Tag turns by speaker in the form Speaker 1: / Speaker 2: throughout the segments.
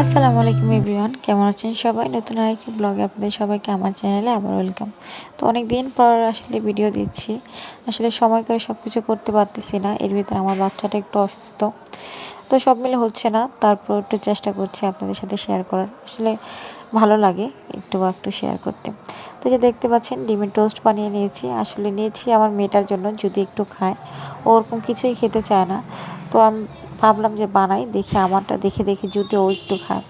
Speaker 1: আসসালামু আলাইকুম এভরিওয়ান, কেমন আছেন সবাই? নতুন আরেকটি ব্লগে আপনাদের সবাইকে আমার চ্যানেলে আবার ওয়েলকাম। তো অনেক দিন পর আসলে ভিডিও দিচ্ছি। আসলে সময় করে সব কিছু করতে পারতেছি না, এর ভিতরে আমার বাচ্চাটা একটু অসুস্থ, তো সব মিলে হচ্ছে না। তারপর একটু চেষ্টা করছি আপনাদের সাথে শেয়ার করার, আসলে ভালো লাগে একটু একটু শেয়ার করতে। তো যে দেখতে পাচ্ছেন ডিমের টোস্ট বানিয়ে নিয়েছি, আসলে নিয়েছি আমার মেয়েটার জন্য, যদি একটু খায়। ওরকম কিছুই খেতে চায় না, তো আমি ভাবলাম যে বানাই দেখি, আমারটা দেখে দেখে যদি ও একটু খায়।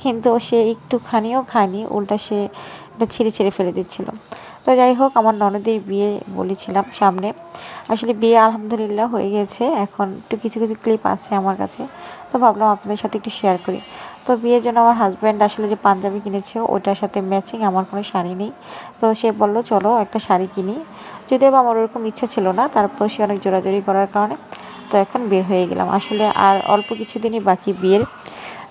Speaker 1: কিন্তু সে একটুখানিও খায়নি, উল্টা সে এটা ছিঁড়ে ছিঁড়ে ফেলে দিচ্ছিল। তো যাই হোক, আমার ননদের বিয়ে বলেছিলাম সামনে, আসলে বিয়ে আলহামদুলিল্লাহ হয়ে গেছে। এখন একটু কিছু কিছু ক্লিপ আছে আমার কাছে, তো ভাবলাম আপনাদের সাথে একটু শেয়ার করি। তো বিয়ের জন্য আমার হাজব্যান্ড আসলে যে পাঞ্জাবি কিনেছে ওটার সাথে ম্যাচিং আমার কোনো শাড়ি নেই, তো সে বললো চলো একটা শাড়ি কিনি। যদিও বা আমার ওরকম ইচ্ছা ছিল না, তারপর সে অনেক জোরাজোরি করার কারণে তো এখন বের হয়ে গেলাম। আসলে আর অল্প কিছুদিনই বাকি বিয়ের,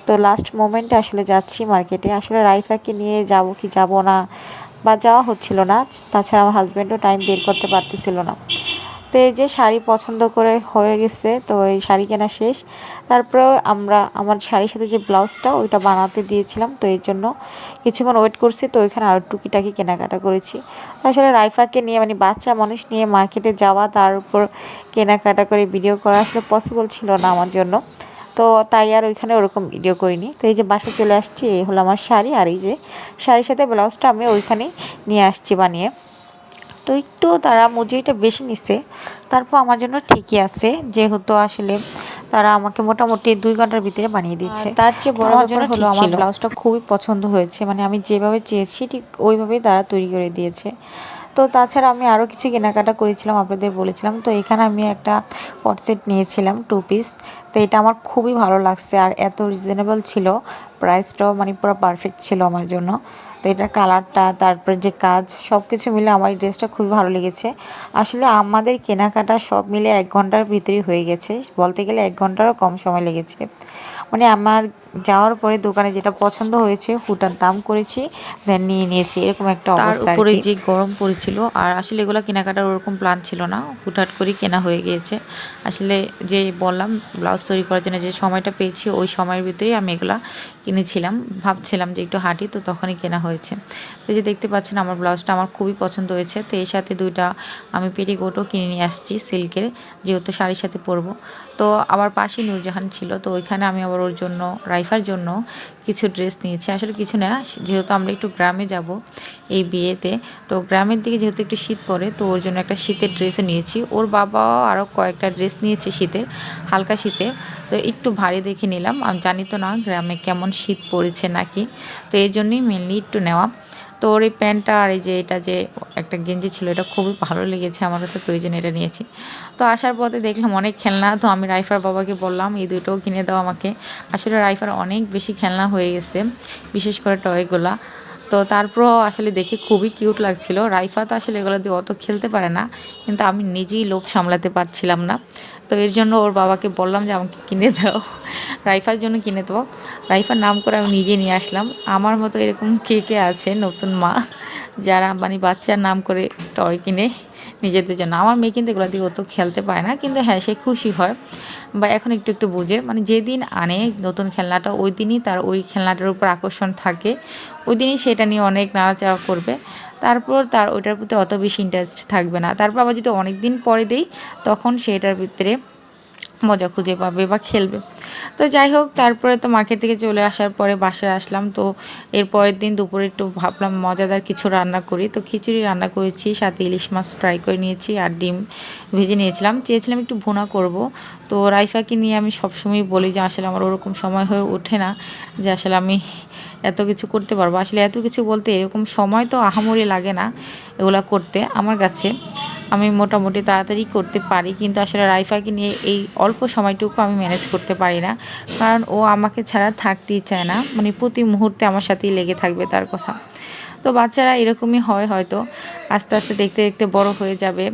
Speaker 1: তো লাস্ট মোমেন্টে আসলে যাচ্ছি মার্কেটে। আসলে রাইফাকে নিয়ে যাব কি যাব না, বা যাওয়া হচ্ছিল না। তাছাড়া আমার হাজব্যান্ডও টাইম বের করতে পারতেছিল না। তো এই যে শাড়ি পছন্দ করে হয়ে গেছে, তো এই শাড়ি কেনা শেষ। তারপরেও আমার শাড়ির সাথে যে ব্লাউজটা ওইটা বানাতে দিয়েছিলাম, তো এর জন্য কিছুক্ষণ ওয়েট করছি। তো ওইখানে আরও টুকিটাকি কেনাকাটা করেছি। তো আসলে রাইফাকে নিয়ে মানে বাচ্চা মানুষ নিয়ে মার্কেটে যাওয়া, তার উপর কেনাকাটা করে ভিডিও করা আসলে পসিবল ছিল না আমার জন্য। তো তাই আর ওইখানে ওরকম ভিডিও করিনি। তো এই যে বাসায় চলে আসছি, এই হলো আমার শাড়ি, আর এই যে শাড়ির সাথে ব্লাউজটা আমি ওইখানেই নিয়ে আসছি বানিয়ে। তো একটু তারা মজুরিটা বেশি নিছে, তারপর আমার জন্য ঠিকই আছে, যেহেতু আসলে তারা আমাকে মোটামুটি 2 ঘন্টার ভিতরে বানিয়ে দিচ্ছে। তার চেয়ে বড় আমার জন্য হলো আমার ব্লাউজটা খুবই পছন্দ হয়েছে, মানে আমি যেভাবে চেয়েছি ঠিক ওইভাবেই তারা তৈরি করে দিয়েছে। তো তাছাড়া আমি আরও কিছু কেনাকাটা করেছিলাম, আপনাদের বলেছিলাম। তো এখানে আমি একটা কট সেট নিয়েছিলাম 2 পিস। তো এটা আমার খুবই ভালো লাগছে, আর এত রিজনেবল ছিল, প্রাইসটাও মানে পুরো পারফেক্ট ছিল আমার জন্য। তো এটার কালারটা, তারপর যে কাজ, সব কিছু মিলে আমার এই ড্রেসটা খুবই ভালো লেগেছে। আসলে আমাদের কেনাকাটা সব মিলে 1 ঘন্টার ভিতরেই হয়ে গেছে, বলতে গেলে 1 ঘন্টারও কম সময় লেগেছে। মানে আমার যাওয়ার পরে দোকানে যেটা পছন্দ হয়েছে হুটার দাম করেছি, দেন নিয়ে নিয়েছি, এরকম একটা অবস্থা। তার উপরে যে গরম পড়েছিল, আর আসলে এগুলো কেনাকাটার ওরকম প্ল্যান ছিল না, হুটহাট করেই কেনা হয়ে গিয়েছে। আসলে যে বললাম ব্লাউজ তৈরি করার জন্য যে সময়টা পেয়েছি, ওই সময়ের ভিতরেই আমি এগুলা কিনেছিলাম। ভাবছিলাম যে একটু হাঁটি, তো তখনই কেনা হয়েছে। তো যে দেখতে পাচ্ছেন আমার ব্লাউজটা আমার খুবই পছন্দ হয়েছে। তো এর সাথে 2টা আমি পেটিকোটও কিনে নিয়ে আসছি সিল্কের, যেহেতু শাড়ির সাথে পরবো। তো আমার পাশেই নূরজাহান ছিল, তো ওইখানে আমি আবার ওর জন্য, রাইফার জন্য কিছু ড্রেস নিয়েছি। আসলে কিছু না, যেহেতু আমরা একটু গ্রামে যাব এই বিয়েতে, তো গ্রামের দিকে যেহেতু একটু শীত পড়ে, তো ওর জন্য একটা শীতের ড্রেসও নিয়েছি। ওর বাবাও আরও কয়েকটা ড্রেস নিয়েছে শীতের, হালকা শীতের। তো একটু ভারী দেখে নিলাম, আমি জানি তো না গ্রামে কেমন শীত পড়েছে নাকি, তো এই জন্যই মেনলি একটু নেওয়া। তো ওর এই প্যান্টটা আর এই যে এটা যে একটা গেঞ্জি ছিল, এটা খুবই ভালো লেগেছে আমার কাছে, তো এই জন্য এটা নিয়েছি। তো আসার পথে দেখলাম অনেক খেলনা, তো আমি রাইফার বাবাকে বললাম এই দুটোও কিনে দাও আমাকে। আসলে রাইফার অনেক বেশি খেলনা হয়ে গেছে, বিশেষ করে টয়গুলা। তো তারপরও আসলে দেখে খুবই কিউট লাগছিল। রাইফা তো আসলে এগুলো দিয়ে অত খেলতে পারে না, কিন্তু আমি নিজেই লোভ সামলাতে পারছিলাম না। তো এর জন্য ওর বাবাকে বললাম যে আমাকে কিনে দাও, রাইফার জন্য কিনে দেবো। রাইফার নাম করে আমি নিজে নিয়ে আসলাম। আমার মতো এরকম কে কে আছে নতুন মা, যারা মানে বাচ্চার নাম করে টয় কিনে নিজেদের জন্য। আমার মেয়ে কিন্তু এগুলো দিয়ে অত খেলতে পারে না, কিন্তু হ্যাঁ সে খুশি হয়, বা এখন একটু একটু বুঝে। মানে যেদিন আনে নতুন খেলনাটা, ওই দিনই তার ওই খেলনাটার উপর আকর্ষণ থাকে, ওই দিনই সেটা নিয়ে অনেক নাড়াচাড়া করবে। তারপর তার ওইটার প্রতি অত বেশি ইন্টারেস্ট থাকবে না। তারপর আবার যদি অনেক দিন পরে দেই, তখন সেটার ভিতরে মজা খুঁজে পাবে বা খেলবে। তো যাই হোক, তারপরে তো মার্কেট থেকে চলে আসার পরে বাসায় আসলাম। তো এর পরের দিন দুপুরে একটু ভাবলাম মজাদার কিছু রান্না করি, তো খিচুড়ি রান্না করেছি, সাথে ইলিশ মাছ ফ্রাই করে নিয়েছি, আর ডিম ভেজে নিয়েছিলাম। চেয়েছিলাম একটু ভুনা করব। তো রাইফাকে নিয়ে আমি সবসময় বলি যে আসলে আমার ওরকম সময় হয়ে ওঠে না যে আসলে আমি এত কিছু করতে পারবো। আসলে এত কিছু বলতে এরকম সময় তো আহামরি লাগে না এগুলা করতে আমার কাছে, আমি মোটামুটি তাড়াতাড়ি করতে পারি। কিন্তু আসলে রাইফাকে নিয়ে এই অল্প সময়টুকু আমি ম্যানেজ করতে পারি না, কারণ ও আমাকে ছাড়া থাকতেই চায় না, মানে প্রতি মুহূর্তে আমার সাথেই লেগে থাকবে তার কথা। তো বাচ্চারা এরকমই হয়, হয়তো আস্তে আস্তে দেখতে দেখতে বড় হয়ে যাবে।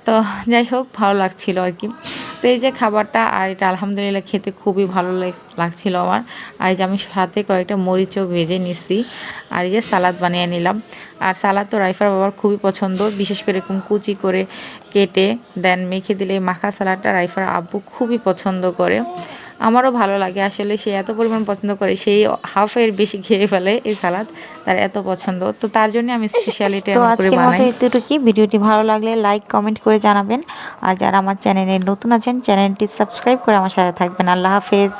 Speaker 1: তো যাই হোক, ভালো লাগছিল আর কি। তো এই যে খাবারটা, আর এটা আলহামদুলিল্লাহ খেতে খুবই ভালো লাগছিল আমার। আর এই যে আমি সাথে কয়েকটা মরিচও ভেজে নিছি, আর এই যে সালাদ বানিয়ে নিলাম। আর সালাদ তো রাইফার বাবার খুবই পছন্দ, বিশেষ করে এরকম কুচি করে কেটে দেন মেখে দিলে মাখা সালাডটা রাইফার আব্বু খুবই পছন্দ করে।
Speaker 2: আমারও ভালো লাগে আসলে, সে এত পরিমাণ পছন্দ করে, সেই হাফের বেশি খেয়ে ফেলে এই সালাদ, তার এত পছন্দ, তো তার জন্য আমি স্পেশালি এটা
Speaker 1: তো
Speaker 2: এমন করে
Speaker 1: আজকের মতো
Speaker 2: বানাই।
Speaker 1: এতটুকুই। ভিডিওটি ভালো লাগলে লাইক কমেন্ট করে জানাবেন। আর যারা আমার চ্যানেলে নতুন আছেন চ্যানেলটি সাবস্ক্রাইব করে আমার সাথে থাকবেন। আল্লাহ হাফেজ।